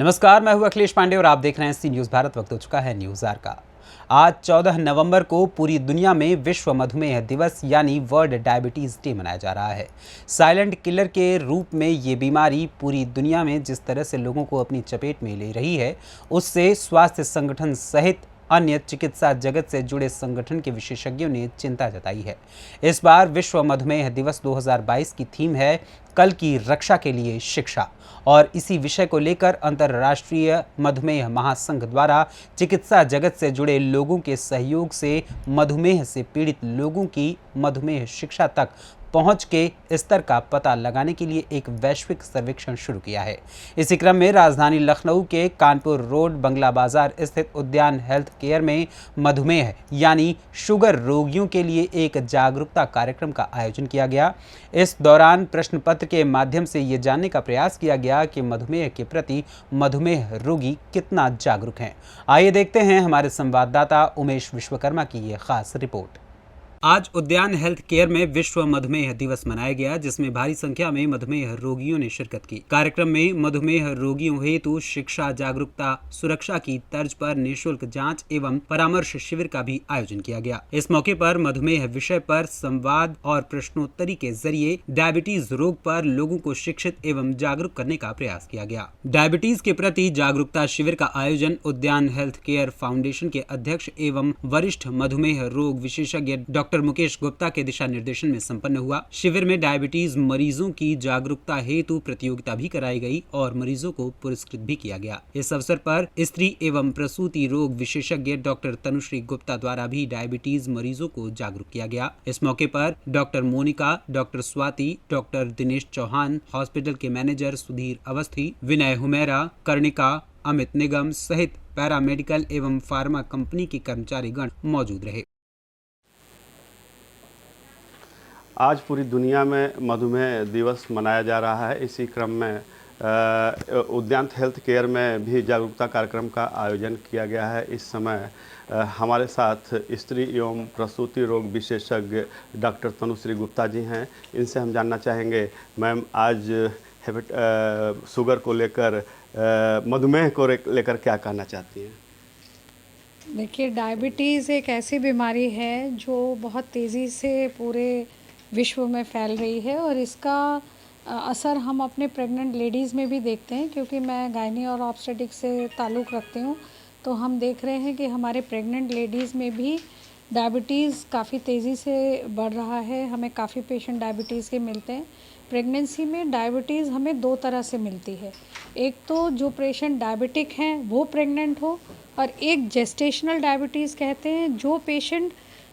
नमस्कार, मैं हूं अखिलेश पांडे और आप देख रहे हैं सी न्यूज़ भारत। वक्त हो चुका है न्यूज़ आवर का। आज 14 नवंबर को पूरी दुनिया में विश्व मधुमेह दिवस यानी वर्ल्ड डायबिटीज़ डे मनाया जा रहा है। साइलेंट किलर के रूप में ये बीमारी पूरी दुनिया में जिस तरह से लोगों को अपनी चपेट में ले रही है, उससे स्वास्थ्य संगठन सहित अन्य चिकित्सा जगत से जुड़े संगठन के विशेषज्ञों ने चिंता जताई है। इस बार विश्व मधुमेह दिवस 2022 की थीम है कल की रक्षा के लिए शिक्षा, और इसी विषय को लेकर अंतर्राष्ट्रीय मधुमेह महासंघ द्वारा चिकित्सा जगत से जुड़े लोगों के सहयोग से मधुमेह से पीड़ित लोगों की मधुमेह शिक्षा तक पहुंच के स्तर का पता लगाने के लिए एक वैश्विक सर्वेक्षण शुरू किया है। इसी क्रम में राजधानी लखनऊ के कानपुर रोड बंगला बाजार स्थित उद्यान हेल्थ केयर में मधुमेह यानी शुगर रोगियों के लिए एक जागरूकता कार्यक्रम का आयोजन किया गया। इस दौरान प्रश्न पत्र के माध्यम से ये जानने का प्रयास किया गया कि मधुमेह के प्रति मधुमेह रोगी कितना जागरूक हैं। आइए देखते हैं हमारे संवाददाता उमेश विश्वकर्मा की ये खास रिपोर्ट। आज उद्यान हेल्थ केयर में विश्व मधुमेह दिवस मनाया गया, जिसमें भारी संख्या में मधुमेह रोगियों ने शिरकत की। कार्यक्रम में मधुमेह रोगियों हेतु शिक्षा, जागरूकता, सुरक्षा की तर्ज पर निःशुल्क जांच एवं परामर्श शिविर का भी आयोजन किया गया। इस मौके पर मधुमेह विषय पर संवाद और प्रश्नोत्तरी के जरिए डायबिटीज रोग पर लोगों को शिक्षित एवं जागरूक करने का प्रयास किया गया। डायबिटीज के प्रति जागरूकता शिविर का आयोजन उद्यान हेल्थ केयर फाउंडेशन के अध्यक्ष एवं वरिष्ठ मधुमेह रोग विशेषज्ञ डॉक्टर मुकेश गुप्ता के दिशा निर्देशन में संपन्न हुआ। शिविर में डायबिटीज मरीजों की जागरूकता हेतु प्रतियोगिता भी कराई गई और मरीजों को पुरस्कृत भी किया गया। इस अवसर पर स्त्री एवं प्रसूति रोग विशेषज्ञ डॉक्टर तनुश्री गुप्ता द्वारा भी डायबिटीज मरीजों को जागरूक किया गया। इस मौके पर doctor Monika, doctor Swati, doctor Dinesh Chauhan, hospital के मैनेजर सुधीर अवस्थी, विनय हुमेरा, कर्णिका, अमित निगम सहित पैरामेडिकल एवं फार्मा कंपनी के कर्मचारीगण मौजूद रहे। आज पूरी दुनिया में मधुमेह दिवस मनाया जा रहा है। इसी क्रम में उद्यान हेल्थ केयर में भी जागरूकता कार्यक्रम का आयोजन किया गया है। इस समय हमारे साथ स्त्री एवं प्रसूति रोग विशेषज्ञ डॉक्टर तनुश्री गुप्ता जी हैं। इनसे हम जानना चाहेंगे, मैम आज शुगर को लेकर, मधुमेह को लेकर क्या कहना चाहती हैं? देखिए, डायबिटीज़ एक ऐसी बीमारी है जो बहुत तेज़ी से पूरे विश्व में फैल रही है, और इसका असर हम अपने प्रेग्नेंट लेडीज़ में भी देखते हैं, क्योंकि मैं गायनी और ऑब्स्टेटिक्स से ताल्लुक़ रखती हूँ। तो हम देख रहे हैं कि हमारे प्रेग्नेंट लेडीज़ में भी डायबिटीज़ काफ़ी तेज़ी से बढ़ रहा है। हमें काफ़ी पेशेंट डायबिटीज़ के मिलते हैं। प्रेगनेंसी में डायबिटीज़ हमें दो तरह से मिलती है। एक तो जो पेशेंट डायबिटिक हैं वो प्रेग्नेंट हो, और एक जेस्टेशनल डायबिटीज़ कहते हैं, जो पेशेंट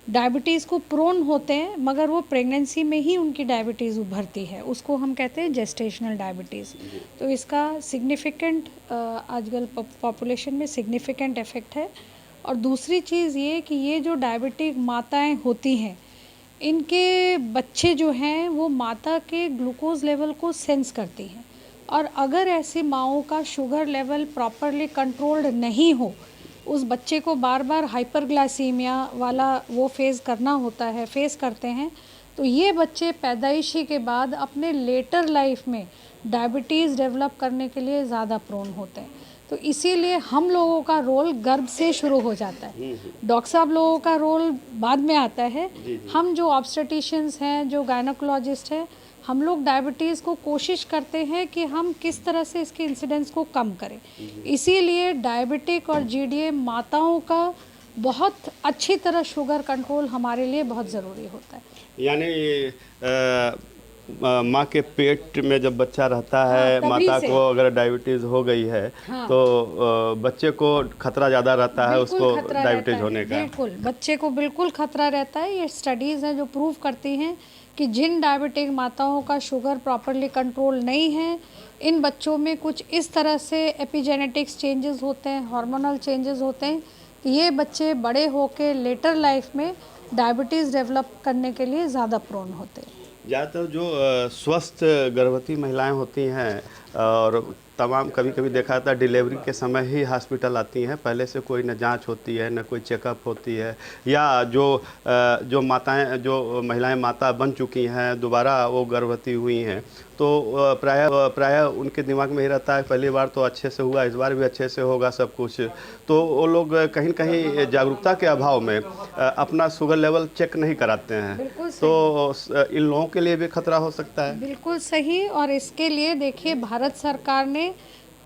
डायबिटीज़ को प्रोन होते हैं मगर वो प्रेगनेंसी में ही उनकी डायबिटीज़ उभरती है, उसको हम कहते हैं जेस्टेशनल डायबिटीज़। तो इसका सिग्निफिकेंट आजकल पॉपुलेशन में सिग्निफिकेंट इफ़ेक्ट है। और दूसरी चीज़ ये कि ये जो डायबिटिक माताएं होती हैं, इनके बच्चे जो हैं वो माता के ग्लूकोज लेवल को सेंस करती हैं, और अगर ऐसी माओं का शुगर लेवल प्रॉपरली कंट्रोल्ड नहीं हो, उस बच्चे को बार बार हाइपरग्लाइसीमिया वाला वो फेस करते हैं, तो ये बच्चे पैदाइशी के बाद अपने लेटर लाइफ में डायबिटीज़ डेवलप करने के लिए ज़्यादा प्रोन होते हैं। तो इसीलिए हम लोगों का रोल गर्भ से शुरू हो जाता है। डॉक्टर साहब लोगों का रोल बाद में आता है। हम जो ऑब्स्टेटिशियंस हैं, जो गायनोकोलॉजिस्ट हैं, हम लोग डायबिटीज़ को कोशिश करते हैं कि हम किस तरह से इसके इंसिडेंस को कम करें। इसीलिए डायबिटिक और जीडीए माताओं का बहुत अच्छी तरह शुगर कंट्रोल हमारे लिए बहुत ज़रूरी होता है। यानी माँ के पेट में जब बच्चा रहता है, माता को अगर डायबिटीज़ हो गई है, तो बच्चे को खतरा ज़्यादा रहता है उसको डायबिटीज़ होने का। बिल्कुल, बच्चे को बिल्कुल खतरा रहता है। ये स्टडीज़ हैं जो प्रूव करती हैं कि जिन डायबिटिक माताओं का शुगर प्रॉपरली कंट्रोल नहीं है, इन बच्चों में कुछ इस तरह से एपिजेनेटिक्स चेंजेस होते हैं, हार्मोनल चेंजेस होते हैं, कि ये बच्चे बड़े होकर लेटर लाइफ में डायबिटीज़ डेवलप करने के लिए ज़्यादा प्रोन होते हैं। ज़्यादातर जो स्वस्थ गर्भवती महिलाएं होती हैं, और तमाम कभी कभी देखा जाता है डिलीवरी के समय ही हॉस्पिटल आती हैं, पहले से कोई न जांच होती है न कोई चेकअप होती है, या जो माताएं जो महिलाएं माता बन चुकी हैं दोबारा वो गर्भवती हुई हैं तो प्रायः उनके दिमाग में ही रहता है पहली बार तो अच्छे से हुआ, इस बार भी अच्छे से होगा सब कुछ। तो वो लोग कहीं न कहीं जागरूकता के अभाव में अपना शुगर लेवल चेक नहीं कराते हैं, बिल्कुल सही। तो इन लोगों के लिए भी खतरा हो सकता है। बिल्कुल सही। और इसके लिए देखिए भारत सरकार ने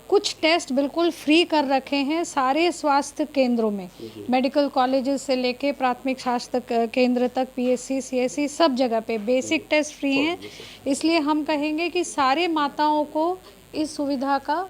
कुछ टेस्ट बिल्कुल फ्री कर रखे हैं सारे स्वास्थ्य केंद्रों में, मेडिकल कॉलेजेस से लेके प्राथमिक स्वास्थ्य केंद्र तक, पीएससी, सीएससी सब जगह पे बेसिक टेस्ट फ्री हैं। इसलिए हम कहेंगे कि सारे माताओं को इस सुविधा का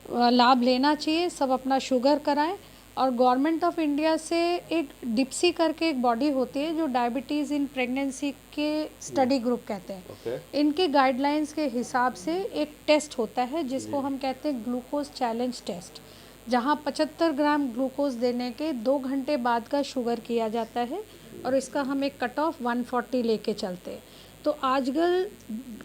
लाभ लेना चाहिए, सब अपना शुगर कराएं। और गवर्नमेंट ऑफ इंडिया से एक डिप्सी करके एक बॉडी होती है जो डायबिटीज़ इन प्रेगनेंसी के स्टडी ग्रुप कहते हैं, इनके गाइडलाइंस के हिसाब से एक टेस्ट होता है जिसको हम कहते हैं ग्लूकोज चैलेंज टेस्ट, जहां 75 ग्राम ग्लूकोज देने के 2 घंटे बाद का शुगर किया जाता है और इसका हम एक कट ऑफ 140 लेके चलते हैं। तो आजकल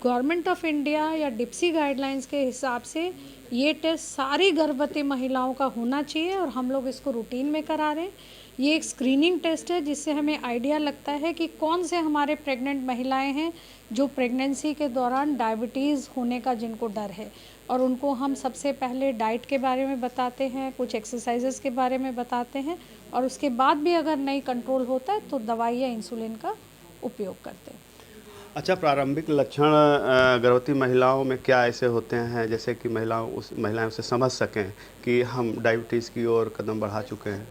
गवर्नमेंट ऑफ इंडिया या डिप्सी गाइडलाइंस के हिसाब से ये टेस्ट सारी गर्भवती महिलाओं का होना चाहिए और हम लोग इसको रूटीन में करा रहे हैं। ये एक स्क्रीनिंग टेस्ट है जिससे हमें आइडिया लगता है कि कौन से हमारे प्रेग्नेंट महिलाएं हैं जो प्रेगनेंसी के दौरान डायबिटीज़ होने का जिनको डर है, और उनको हम सबसे पहले डाइट के बारे में बताते हैं, कुछ एक्सरसाइजेस के बारे में बताते हैं, और उसके बाद भी अगर नहीं कंट्रोल होता है तो दवाई या इंसुलिन का उपयोग करते हैं। अच्छा, प्रारंभिक लक्षण गर्भवती महिलाओं में क्या ऐसे होते हैं जैसे कि महिलाएं उसे समझ सकें कि हम डायबिटीज़ की ओर कदम बढ़ा चुके हैं?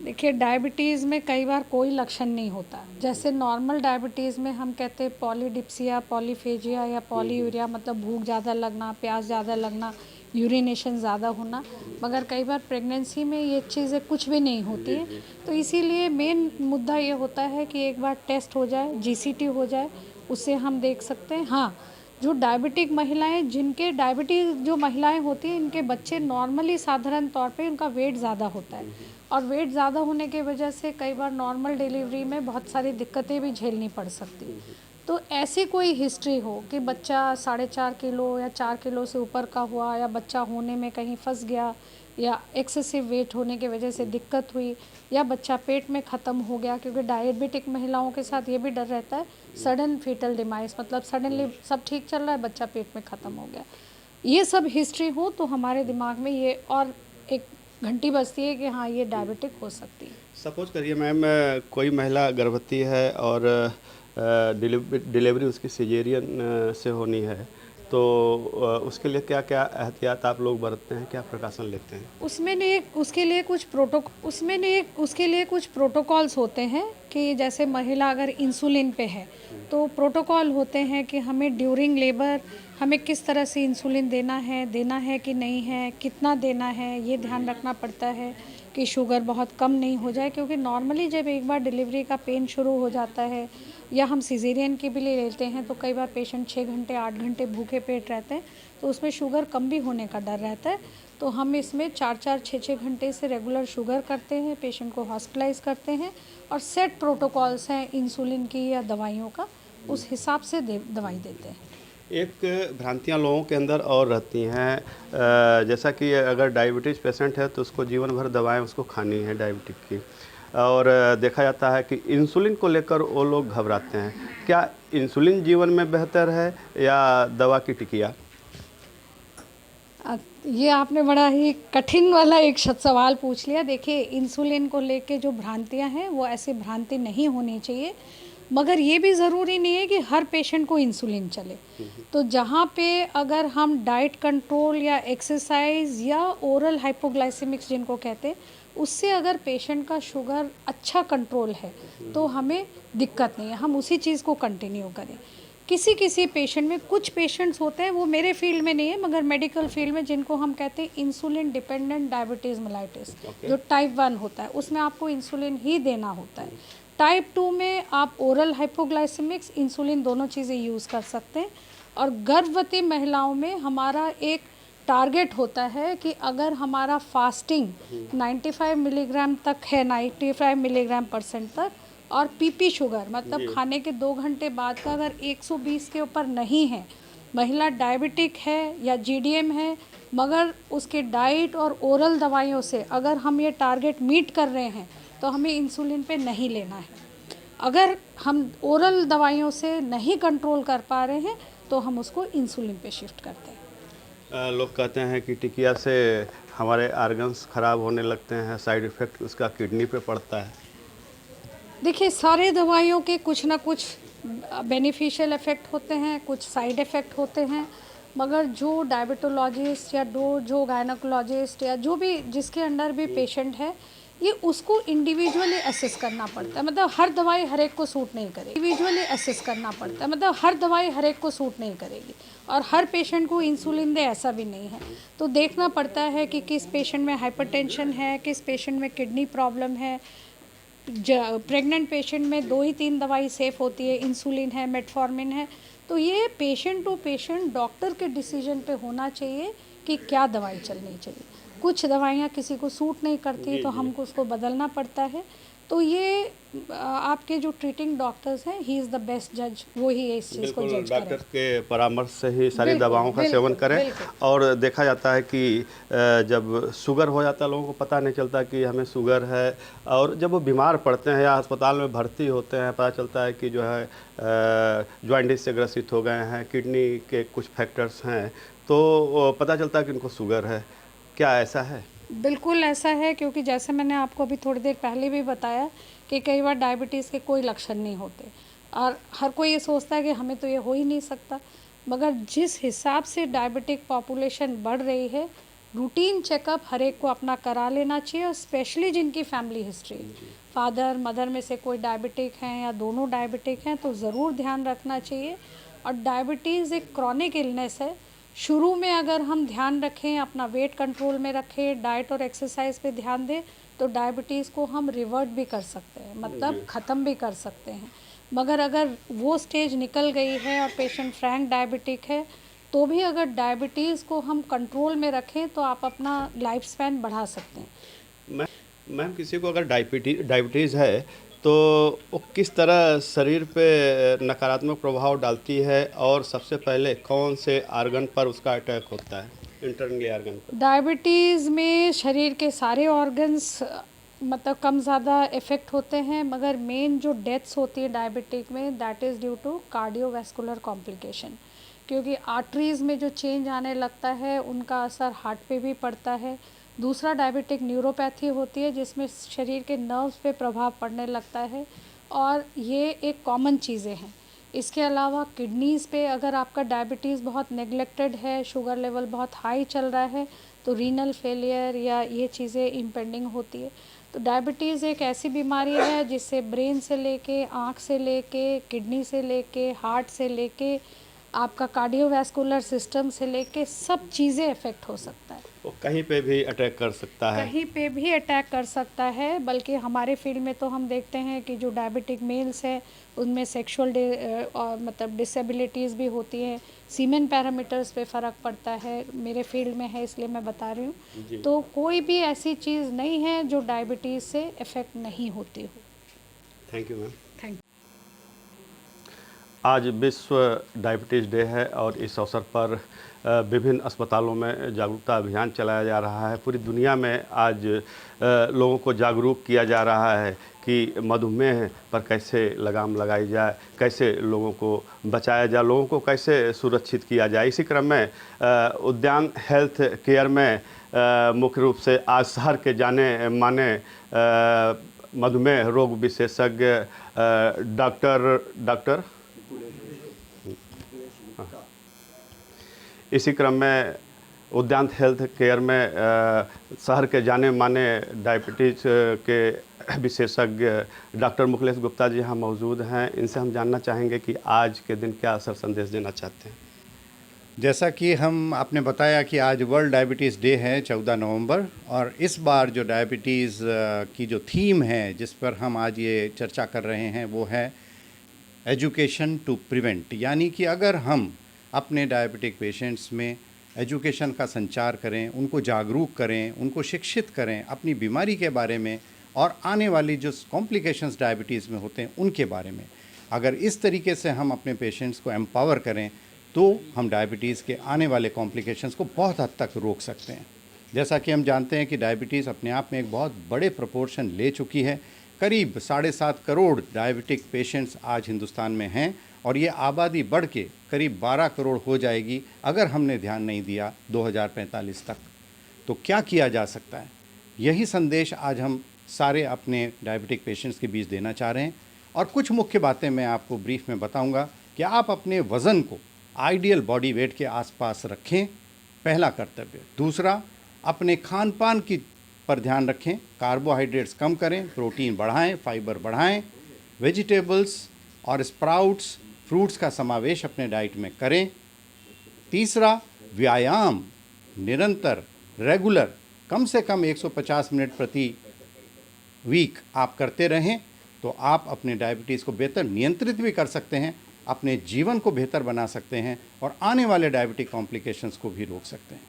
देखिए डायबिटीज़ में कई बार कोई लक्षण नहीं होता। जैसे नॉर्मल डायबिटीज़ में हम कहते हैं पॉलीडिप्सिया, पॉलीफेजिया या पॉलीयूरिया, मतलब भूख ज़्यादा लगना, प्यास ज़्यादा लगना, यूरिनेशन ज़्यादा होना, मगर कई बार प्रेगनेंसी में ये चीज़ें कुछ भी नहीं होती है। तो इसीलिए मेन मुद्दा ये होता है कि एक बार टेस्ट हो जाए, जीसीटी हो जाए, उससे हम देख सकते हैं। हाँ, जो डायबिटिक महिलाएं, जिनके डायबिटीज़ जो महिलाएं होती हैं, इनके बच्चे नॉर्मली साधारण तौर पे उनका वेट ज़्यादा होता है, और वेट ज़्यादा होने की वजह से कई बार नॉर्मल डिलीवरी में बहुत सारी दिक्कतें भी झेलनी पड़ सकती। तो ऐसी कोई हिस्ट्री हो कि बच्चा 4.5 किलो या 4 किलो से ऊपर का हुआ, या बच्चा होने में कहीं फंस गया, या एक्सेसिव वेट होने की वजह से दिक्कत हुई, या बच्चा पेट में ख़त्म हो गया, क्योंकि डायबिटिक महिलाओं के साथ ये भी डर रहता है सडन फीटल डिमाइस, मतलब सडनली सब ठीक चल रहा है, बच्चा पेट में ख़त्म हो गया। ये सब हिस्ट्री हो तो हमारे दिमाग में ये और एक घंटी बजती है कि हाँ, ये डायबिटिक हो सकती है। सपोज करिए मैम, कोई महिला गर्भवती है और डिलीवरी उसकी सिजेरियन से होनी है, तो उसके लिए क्या क्या एहतियात आप लोग बरतते हैं, क्या प्रिकॉशन लेते हैं? उसके लिए कुछ प्रोटोकॉल्स होते हैं कि जैसे महिला अगर इंसुलिन पे है तो प्रोटोकॉल होते हैं कि हमें ड्यूरिंग लेबर हमें किस तरह से इंसुलिन देना है कि नहीं है, कितना देना है, ये ध्यान रखना पड़ता है कि शुगर बहुत कम नहीं हो जाए, क्योंकि नॉर्मली जब एक बार डिलीवरी का पेन शुरू हो जाता है, या हम सिजेरियन की भी ले लेते हैं, तो कई बार पेशेंट 6 घंटे 8 घंटे भूखे पेट रहते हैं, तो उसमें शुगर कम भी होने का डर रहता है। तो हम इसमें 4-4 6-6 घंटे से रेगुलर शुगर करते हैं, पेशेंट को हॉस्पिटलाइज करते हैं, और सेट प्रोटोकॉल्स हैं इंसुलिन की या दवाइयों का, उस हिसाब से दवाई देते हैं। एक भ्रांतियाँ लोगों के अंदर और रहती हैं, जैसा कि अगर डायबिटीज़ पेशेंट है तो उसको जीवन भर दवाएं उसको खानी है डायबिटिक की, और देखा जाता है कि इंसुलिन को लेकर वो लोग घबराते हैं। क्या इंसुलिन जीवन में बेहतर है या दवा की टिकिया? ये आपने बड़ा ही कठिन वाला एक सवाल पूछ लिया। देखिए इंसुलिन को लेके जो भ्रांतियां हैं वो ऐसी भ्रांति नहीं होनी चाहिए, मगर ये भी ज़रूरी नहीं है कि हर पेशेंट को इंसुलिन चले। तो जहाँ पे अगर हम डाइट कंट्रोल या एक्सरसाइज या ओरल हाइपोग्लाइसेमिक्स जिनको कहते हैं, उससे अगर पेशेंट का शुगर अच्छा कंट्रोल है तो हमें दिक्कत नहीं है, हम उसी चीज़ को कंटिन्यू करें। किसी पेशेंट में, कुछ पेशेंट्स होते हैं, वो मेरे फील्ड में नहीं है मगर मेडिकल फील्ड में, जिनको हम कहते हैं इंसुलिन डिपेंडेंट डायबिटीज़ मेलाइटिस, जो टाइप 1 होता है, उसमें आपको इंसुलिन ही देना होता है। टाइप 2 में आप ओरल हाइपोग्लाइसेमिक्स, इंसुलिन दोनों चीज़ें यूज़ कर सकते हैं। और गर्भवती महिलाओं में हमारा एक टारगेट होता है कि अगर हमारा फास्टिंग 95 मिलीग्राम तक है, 95 मिलीग्राम परसेंट तक, और पीपी शुगर मतलब खाने के 2 घंटे बाद का अगर 120 के ऊपर नहीं है, महिला डायबिटिक है या जीडीएम है, मगर उसके डाइट और ओरल दवाइयों से अगर हम ये टारगेट मीट कर रहे हैं तो हमें इंसुलिन पे नहीं लेना है। अगर हम ओरल दवाइयों से नहीं कंट्रोल कर पा रहे हैं तो हम उसको इंसुलिन पे शिफ्ट करते हैं। लोग कहते हैं कि टिकिया से हमारे ऑर्गन्स खराब होने लगते हैं, साइड इफ़ेक्ट उसका किडनी पे पड़ता है। देखिए, सारे दवाइयों के कुछ ना कुछ बेनिफिशियल इफ़ेक्ट होते हैं, कुछ साइड इफ़ेक्ट होते हैं, मगर जो डायबिटोलॉजिस्ट या जो गायनोकोलॉजिस्ट या जो भी जिसके अंडर भी पेशेंट है, ये उसको इंडिविजुअली असेस करना पड़ता है। मतलब हर दवाई हर एक को सूट नहीं करेगी। इंडिविजुअली असेस करना पड़ता है, मतलब हर दवाई हर एक को सूट नहीं करेगी और हर पेशेंट को इंसुलिन दे ऐसा भी नहीं है। तो देखना पड़ता है कि किस पेशेंट में हाइपरटेंशन है, किस पेशेंट में किडनी प्रॉब्लम है। प्रेग्नेंट पेशेंट में 2 ही 3 दवाई सेफ़ होती है, इंसुलिन है, मेटफॉर्मिन है। तो ये पेशेंट टू पेशेंट डॉक्टर के डिसीजन पे होना चाहिए कि क्या दवाई चलनी चाहिए। कुछ दवाइयाँ किसी को सूट नहीं करती तो हमको उसको बदलना पड़ता है। तो ये आपके जो ट्रीटिंग डॉक्टर्स हैं, ही इज़ द बेस्ट जज, वो ही इस चीज़ को बिल्कुल जज डॉक्टर करें। के परामर्श से ही सारी बिल्कुल, दवाओं का बिल्कुल, सेवन करें। बिल्कुल। और देखा जाता है कि जब शुगर हो जाता है लोगों को पता नहीं चलता कि हमें शुगर है, और जब वो बीमार पड़ते हैं या अस्पताल में भर्ती होते हैं पता चलता है कि जो है जॉइंटिस से ग्रसित हो गए हैं, किडनी के कुछ फैक्टर्स हैं, तो पता चलता है कि उनको शुगर है। क्या ऐसा है? बिल्कुल ऐसा है, क्योंकि जैसे मैंने आपको अभी थोड़ी देर पहले भी बताया कि कई बार डायबिटीज़ के कोई लक्षण नहीं होते और हर कोई ये सोचता है कि हमें तो ये हो ही नहीं सकता। मगर जिस हिसाब से डायबिटिक पॉपुलेशन बढ़ रही है, रूटीन चेकअप हर एक को अपना करा लेना चाहिए, और स्पेशली जिनकी फैमिली हिस्ट्री, फादर मदर में से कोई डायबिटिक हैं या दोनों डायबिटिक हैं, तो ज़रूर ध्यान रखना चाहिए। और डायबिटीज़ एक क्रॉनिक इलनेस है। शुरू में अगर हम ध्यान रखें, अपना वेट कंट्रोल में रखें, डाइट और एक्सरसाइज पे ध्यान दें, तो डायबिटीज़ को हम रिवर्ट भी कर सकते हैं, मतलब ख़त्म भी कर सकते हैं। मगर अगर वो स्टेज निकल गई है और पेशेंट फ्रैंक डायबिटिक है, तो भी अगर डायबिटीज़ को हम कंट्रोल में रखें तो आप अपना लाइफ स्पैन बढ़ा सकते हैं। मैम, किसी को अगर डायबिटीज़ है तो वो किस तरह शरीर पे नकारात्मक प्रभाव डालती है, और सबसे पहले कौन से आर्गन पर उसका अटैक होता है, इंटरनली आर्गन पर? डायबिटीज़ में शरीर के सारे ऑर्गन्स मतलब कम ज़्यादा इफ़ेक्ट होते हैं, मगर मेन जो डेथ्स होती है डायबिटिक में, that is due to cardiovascular complication. क्योंकि आर्टरीज़ में जो चेंज आने लगता है उनका असर हार्ट पे भी पड़ता है। दूसरा डायबिटिक न्यूरोपैथी होती है, जिसमें शरीर के नर्व्स पे प्रभाव पड़ने लगता है, और ये एक कॉमन चीज़ें हैं। इसके अलावा किडनीज़ पे अगर आपका डायबिटीज़ बहुत नेग्लेक्टेड है, शुगर लेवल बहुत हाई चल रहा है, तो रीनल फेलियर या ये चीज़ें इम्पेंडिंग होती है। तो डायबिटीज़ एक ऐसी बीमारी है जिससे ब्रेन से लेके, आँख से लेके, किडनी से लेके, हार्ट से लेके, आपका कार्डियोवैस्कुलर सिस्टम से लेके सब चीज़ें इफ़ेक्ट हो सकता है। वो कहीं पे भी अटैक कर सकता है। कहीं पे भी अटैक कर सकता है, बल्कि हमारे फील्ड में तो हम देखते हैं कि जो डायबिटिक मेल्स हैं उनमें सेक्सुअल मतलब डिसेबिलिटीज़ भी होती हैं, सीमेन पैरामीटर्स पे फ़र्क पड़ता है। मेरे फील्ड में है इसलिए मैं बता रही हूँ। तो कोई भी ऐसी चीज़ नहीं है जो डायबिटीज़ से इफ़ेक्ट नहीं होती हो। Thank you ma'am. थैंक आज विश्व डायबिटीज़ डे है, और इस अवसर पर विभिन्न अस्पतालों में जागरूकता अभियान चलाया जा रहा है। पूरी दुनिया में आज लोगों को जागरूक किया जा रहा है कि मधुमेह पर कैसे लगाम लगाई जाए, कैसे लोगों को बचाया जाए, लोगों को कैसे सुरक्षित किया जाए। इसी क्रम में उद्यान हेल्थ केयर में मुख्य रूप से आज शहर के जाने माने मधुमेह रोग विशेषज्ञ डॉक्टर इसी क्रम में उद्यान हेल्थ केयर में शहर के जाने माने डायबिटीज़ के विशेषज्ञ डॉक्टर मुखलेश गुप्ता जी यहाँ मौजूद हैं। इनसे हम जानना चाहेंगे कि आज के दिन क्या असर संदेश देना चाहते हैं। जैसा कि आपने बताया कि आज वर्ल्ड डायबिटीज़ डे है 14 नवंबर, और इस बार जो डायबिटीज़ की जो थीम है जिस पर हम आज ये चर्चा कर रहे हैं वो है एजुकेशन टू प्रिवेंट। यानी कि अगर हम अपने डायबिटिक पेशेंट्स में एजुकेशन का संचार करें, उनको जागरूक करें, उनको शिक्षित करें अपनी बीमारी के बारे में और आने वाली जो कॉम्प्लिकेशंस डायबिटीज़ में होते हैं उनके बारे में, अगर इस तरीके से हम अपने पेशेंट्स को एम्पावर करें तो हम डायबिटीज़ के आने वाले कॉम्प्लिकेशंस को बहुत हद तक रोक सकते हैं। जैसा कि हम जानते हैं कि डायबिटीज़ अपने आप में एक बहुत बड़े प्रोपोर्शन ले चुकी है। करीब 7.5 करोड़ डायबिटिक पेशेंट्स आज हिंदुस्तान में हैं और ये आबादी बढ़ के करीब 12 करोड़ हो जाएगी अगर हमने ध्यान नहीं दिया 2045 तक। तो क्या किया जा सकता है, यही संदेश आज हम सारे अपने डायबिटिक पेशेंट्स के बीच देना चाह रहे हैं। और कुछ मुख्य बातें मैं आपको ब्रीफ में बताऊंगा कि आप अपने वज़न को आइडियल बॉडी वेट के आसपास रखें, पहला कर्तव्य। दूसरा, अपने खान पान की पर ध्यान रखें, कार्बोहाइड्रेट्स कम करें, प्रोटीन बढ़ाएं, फाइबर बढ़ाएं, वेजिटेबल्स और स्प्राउट्स, फ्रूट्स का समावेश अपने डाइट में करें। तीसरा, व्यायाम निरंतर रेगुलर कम से कम 150 मिनट प्रति वीक आप करते रहें तो आप अपने डायबिटीज़ को बेहतर नियंत्रित भी कर सकते हैं, अपने जीवन को बेहतर बना सकते हैं और आने वाले डायबिटिक कॉम्प्लिकेशंस को भी रोक सकते हैं।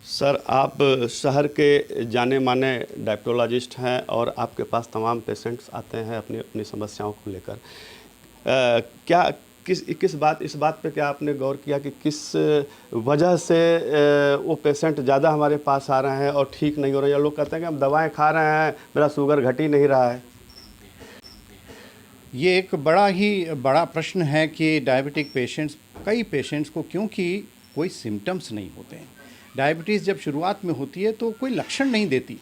सर, आप शहर के जाने माने डायबिटोलॉजिस्ट हैं और आपके पास तमाम पेशेंट्स आते हैं अपनी अपनी समस्याओं को लेकर। क्या इस बात पे क्या आपने गौर किया कि किस वजह से वो पेशेंट ज़्यादा हमारे पास आ रहे हैं और ठीक नहीं हो रहे हैं? लोग कहते हैं कि हम दवाएं खा रहे हैं, मेरा शुगर घट ही नहीं रहा है। ये एक बड़ा प्रश्न है कि डायबिटिक पेशेंट्स, कई पेशेंट्स को क्योंकि कोई सिम्टम्स नहीं होते हैं। डायबिटीज़ जब शुरुआत में होती है तो कोई लक्षण नहीं देती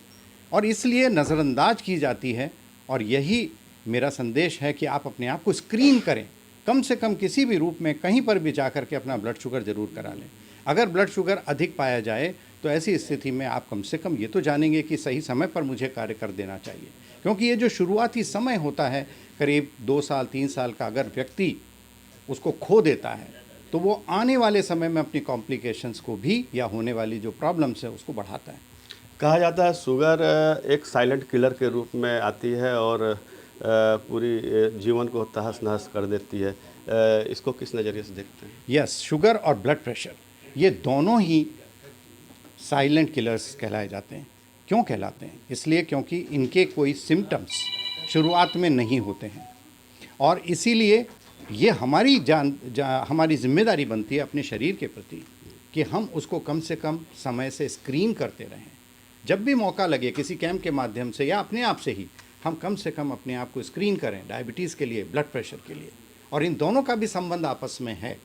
और इसलिए नज़रअंदाज की जाती है। और यही मेरा संदेश है कि आप अपने आप को स्क्रीन करें, कम से कम किसी भी रूप में कहीं पर भी जा कर के अपना ब्लड शुगर ज़रूर करा लें। अगर ब्लड शुगर अधिक पाया जाए तो ऐसी स्थिति में आप कम से कम ये तो जानेंगे कि सही समय पर मुझे कार्य कर देना चाहिए, क्योंकि ये जो शुरुआती समय होता है करीब 2 साल 3 साल का, अगर व्यक्ति उसको खो देता है तो वो आने वाले समय में अपनी कॉम्प्लिकेशंस को भी या होने वाली जो प्रॉब्लम्स है उसको बढ़ाता है। कहा जाता है शुगर एक साइलेंट किलर के रूप में आती है और पूरी जीवन को तहस नहस कर देती है। इसको किस नज़रिए से देखते हैं? यस, शुगर और ब्लड प्रेशर ये दोनों ही साइलेंट किलर्स कहलाए जाते हैं। क्यों कहलाते हैं? इसलिए क्योंकि इनके कोई सिम्टम्स शुरुआत में नहीं होते हैं और इसीलिए ये हमारी हमारी जिम्मेदारी बनती है अपने शरीर के प्रति कि हम उसको कम से कम समय से स्क्रीन करते रहें। जब भी मौका लगे किसी कैंप के माध्यम से या अपने आप से ही हम कम से कम अपने आप को स्क्रीन करें डायबिटीज़ के लिए, ब्लड प्रेशर के लिए। और इन दोनों का भी संबंध आपस में है।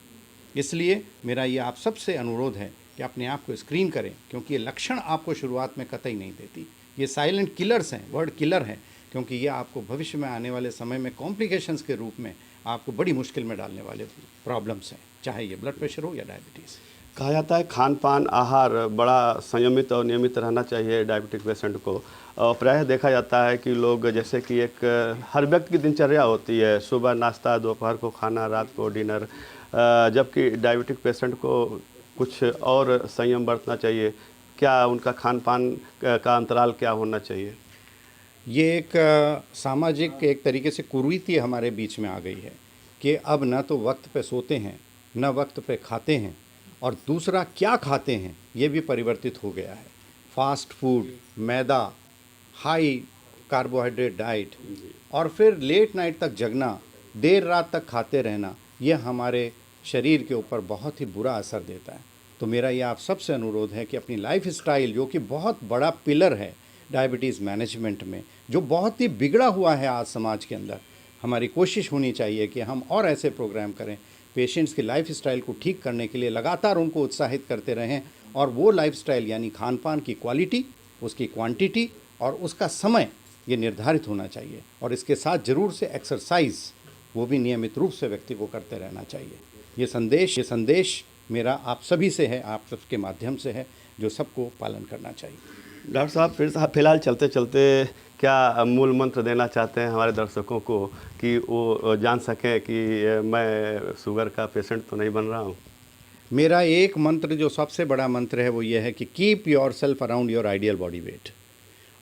इसलिए मेरा ये आप सबसे अनुरोध है कि अपने आप को स्क्रीन करें, क्योंकि ये लक्षण आपको शुरुआत में कतई नहीं देती। ये साइलेंट किलर्स हैं, वर्ड किलर हैं, क्योंकि ये आपको भविष्य में आने वाले समय में कॉम्प्लिकेशंस के रूप में आपको बड़ी मुश्किल में डालने वाले प्रॉब्लम्स हैं, चाहे ये ब्लड प्रेशर हो या डायबिटीज़। कहा जाता है खान पान आहार बड़ा संयमित और नियमित रहना चाहिए डायबिटिक पेशेंट को। और प्रायः देखा जाता है कि लोग, जैसे कि एक हर व्यक्ति की दिनचर्या होती है, सुबह नाश्ता, दोपहर को खाना, रात को डिनर, जबकि डायबिटिक पेशेंट को कुछ और संयम बरतना चाहिए। क्या उनका खान पान का अंतराल क्या होना चाहिए? ये एक सामाजिक एक तरीके से कुरीति हमारे बीच में आ गई है कि अब न तो वक्त पे सोते हैं, न वक्त पे खाते हैं, और दूसरा क्या खाते हैं ये भी परिवर्तित हो गया है। फास्ट फूड, मैदा, हाई कार्बोहाइड्रेट डाइट और फिर लेट नाइट तक जगना, देर रात तक खाते रहना, ये हमारे शरीर के ऊपर बहुत ही बुरा असर देता है। तो मेरा ये आप सबसे अनुरोध है कि अपनी लाइफ स्टाइल, जो कि बहुत बड़ा पिलर है डायबिटीज़ मैनेजमेंट में, जो बहुत ही बिगड़ा हुआ है आज समाज के अंदर, हमारी कोशिश होनी चाहिए कि हम और ऐसे प्रोग्राम करें पेशेंट्स की लाइफ स्टाइल को ठीक करने के लिए, लगातार उनको उत्साहित करते रहें। और वो लाइफ स्टाइल यानी खान पान की क्वालिटी, उसकी क्वांटिटी और उसका समय ये निर्धारित होना चाहिए। और इसके साथ ज़रूर से एक्सरसाइज, वो भी नियमित रूप से व्यक्ति को करते रहना चाहिए। ये संदेश मेरा आप सभी से है, आप सबके माध्यम से है, जो सबको पालन करना चाहिए। डॉक्टर साहब, फिलहाल चलते चलते क्या मूल मंत्र देना चाहते हैं हमारे दर्शकों को कि वो जान सकें कि मैं शुगर का पेशेंट तो नहीं बन रहा हूँ? मेरा एक मंत्र, जो सबसे बड़ा मंत्र है, वो ये है कि keep your self around your ideal body weight.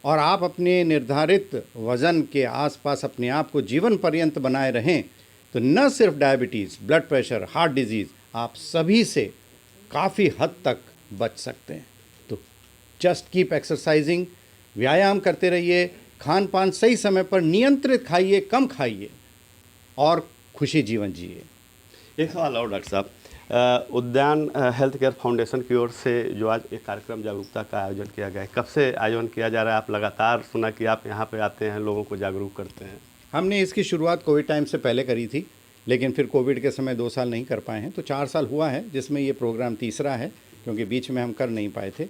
और आप अपने निर्धारित वज़न के आसपास अपने आप को जीवन पर्यंत बनाए रहें तो न सिर्फ diabetes, blood pressure, heart disease, आप सभी से काफ़ी हद तक बच सकते हैं। तो जस्ट कीप एक्सरसाइजिंग, व्यायाम करते रहिए, खान पान सही समय पर नियंत्रित खाइए, कम खाइए और खुशी जीवन जिए। एक सवाल और डॉक्टर साहब, उद्यान हेल्थ केयर फाउंडेशन की ओर से जो आज एक कार्यक्रम जागरूकता का आयोजन किया गया है, कब से आयोजन किया जा रहा है? आप लगातार सुना कि आप यहाँ पे आते हैं, लोगों को जागरूक करते हैं। हमने इसकी शुरुआत कोविड टाइम से पहले करी थी, लेकिन फिर कोविड के समय 2 साल नहीं कर पाए हैं, तो 4 साल हुआ है, जिसमें ये प्रोग्राम तीसरा है, क्योंकि बीच में हम कर नहीं पाए थे।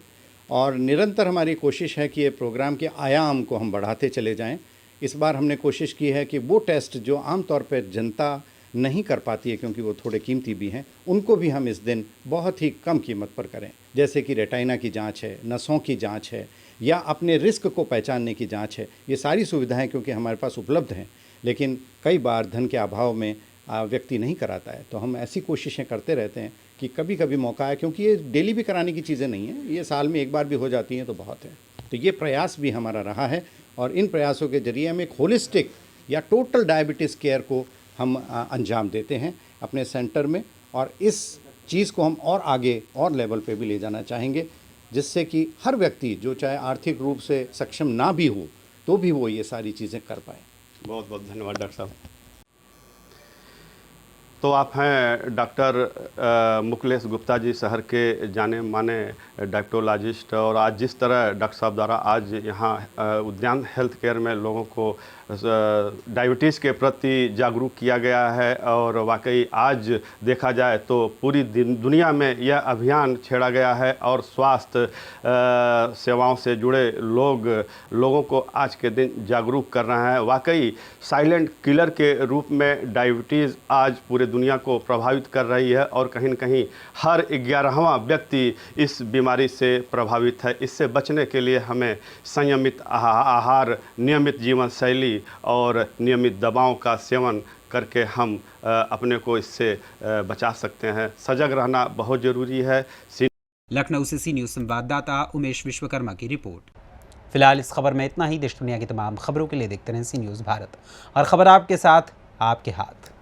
और निरंतर हमारी कोशिश है कि ये प्रोग्राम के आयाम को हम बढ़ाते चले जाएं। इस बार हमने कोशिश की है कि वो टेस्ट जो आमतौर पर जनता नहीं कर पाती है, क्योंकि वो थोड़े कीमती भी हैं, उनको भी हम इस दिन बहुत ही कम कीमत पर करें। जैसे कि रेटाइना की जांच है, नसों की जांच है, या अपने रिस्क को पहचानने की जांच है। ये सारी सुविधाएं क्योंकि हमारे पास उपलब्ध हैं, लेकिन कई बार धन के अभाव में व्यक्ति नहीं कराता है, तो हम ऐसी कोशिशें करते रहते हैं कि कभी कभी मौका है, क्योंकि ये डेली भी कराने की चीज़ें नहीं हैं, ये साल में एक बार भी हो जाती हैं तो बहुत है। तो ये प्रयास भी हमारा रहा है, और इन प्रयासों के जरिए हम एक होलिस्टिक या टोटल डायबिटीज़ केयर को हम अंजाम देते हैं अपने सेंटर में, और इस चीज़ को हम और आगे और लेवल पे भी ले जाना चाहेंगे, जिससे कि हर व्यक्ति जो चाहे आर्थिक रूप से सक्षम ना भी हो, तो भी वो ये सारी चीज़ें कर पाए। बहुत बहुत धन्यवाद डॉक्टर साहब। तो आप हैं डॉक्टर मुकलेश गुप्ता जी, शहर के जाने माने डायबिटोलॉजिस्ट, और आज जिस तरह डॉक्टर साहब द्वारा आज यहाँ उद्यान हेल्थ केयर में लोगों को डायबिटीज़ के प्रति जागरूक किया गया है, और वाकई आज देखा जाए तो पूरी दुनिया में यह अभियान छेड़ा गया है, और स्वास्थ्य सेवाओं से जुड़े लोगों को आज के दिन जागरूक कर रहे हैं। वाकई साइलेंट किलर के रूप में डायबिटीज़ आज पूरे दुनिया को प्रभावित कर रही है, और कहीं न कहीं हर 11वां व्यक्ति इस बीमारी से प्रभावित है। इससे बचने के लिए हमें संयमित आहार, नियमित जीवन शैली और नियमित दवाओं का सेवन करके हम अपने को इससे बचा सकते हैं। सजग रहना बहुत ज़रूरी है। लखनऊ से सी न्यूज़ संवाददाता उमेश विश्वकर्मा की रिपोर्ट। फिलहाल इस खबर में इतना ही। देश दुनिया की तमाम खबरों के लिए देखते रहें सी न्यूज़ भारत, और खबर आपके साथ, आपके हाथ।